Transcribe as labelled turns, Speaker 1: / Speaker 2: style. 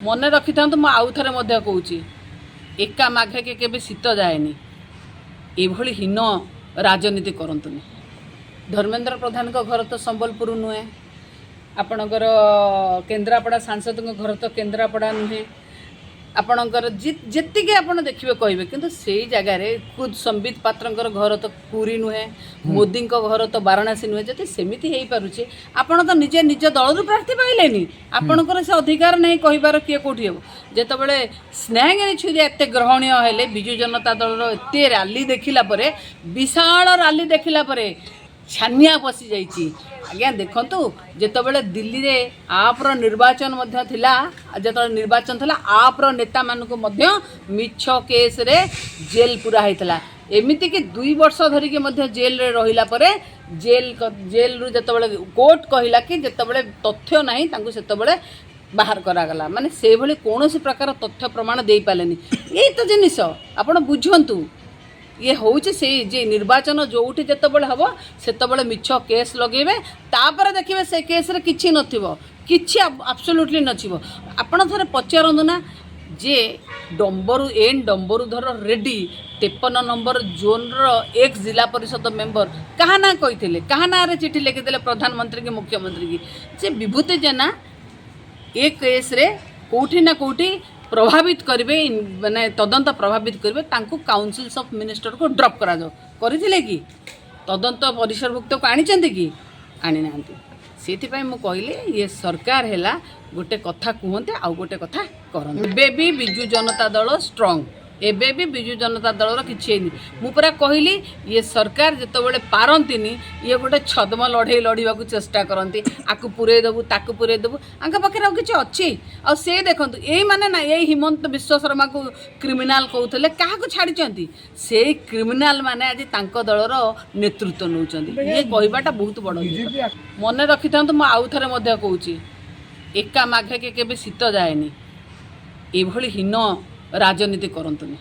Speaker 1: मन रखि था आउ थे कहूँ एका माघे के केबे शीत जाएनी एभली हीन राजनीति करंतुनी। धर्मेंद्र प्रधान को घर तो संबलपुर नुहे, आपणकर केन्द्रापड़ा सांसद घर तो केन्द्रापड़ा नुहे, आपणकर जेतिके आपण देखिबे कहबे किंतु सेई जगह रे खुद संबित पात्रंकर घर तो पुरी नुहे, मोदी घर तो वाराणसी नुहे। जति सेमिति हेई पारुचे आपण तो निजे निज दलरु प्रार्थी पाइलेनी, आपणकर से अधिकार नहीं कहिबार किए कोठी हेबो। जेतबेले स्नेहगिरी छुरिया एते ग्रहणीय हेले बिजु जनता दलर एते रैली देखिला परे, विशाल रैली देखिला परे छानिया पशि जाइछि। आज्ञा देखंतु जेतबेले दिल्ली रे आप्र निर्वाचन मध्य थिला, जेतबेले निर्वाचन थिला आप्र नेता मानकु मध्य मिछ केस रे जेल पूरा हैतला। एमिति कि 2 वर्ष धरि के मध्य जेल रे रहिला परे जेल रु जेतबेले कोर्ट कहिला कि जेतबेले तथ्य नाही तांकु सेतबेले बाहर करागला। माने से भली कोनोसी प्रकार तथ्य प्रमाण देई पालेनी। एई तो जिनिस आपण बुझंतु ये हूँ से जे निर्वाचन जोठी जितेबाला हम से मिछ केस लगे तापर देखिए से केस रे किछि नथिबो, किछि एब्सोल्युटली नथिबो। आपण थरे पचारंतु ना जे Dambaru N डंबरूधर Reddy 53 number zone रो एक जिला परिषद मेंबर कहा ना कही कहा ना रे चिठी लिखिदे प्रधानमंत्री की मुख्यमंत्री की जे विभूति जेना एक केस रे कोठी ना कोठी प्रभावित करेंगे, माने तदंत प्रभावित करेंगे, तांको काउंसिल्स ऑफ मिनिस्टर को ड्रॉप करा जाओ करथिले कि तदंत परिसरभुक्त को आनी कि आनी नांती। सेथिपाई मु कहली ये सरकार हैला गोटे कथा कहते आउ गोटे कथा करन। एबे भी बिजु जनता दल स्ट्रांग, एबे भी बिजु जनता दलर किछि नहीं। मु पूरा कहली ये सरकार जेतबेले पारंतिनी ये गोटे छद्म लड़ाई लड़िबा को चेष्टा करती, आकु पुरे देबु ताकु पुरे देबु आंक पाखे आ किछि अछि। आ से देखंतु एई माने ना एई हिमंत विश्व शर्मा को क्रिमिनाल कहउतले काहा को छाडिचंती, से क्रिमिनाल माने आज तांको दलर नेतृत्व नउचंती। ये कहबाटा बहुत बड़ मन रखि था आउ थे कहूँ एका माघे के केबे शीत जाएनी एभली हीन राजनीति करंतुनी।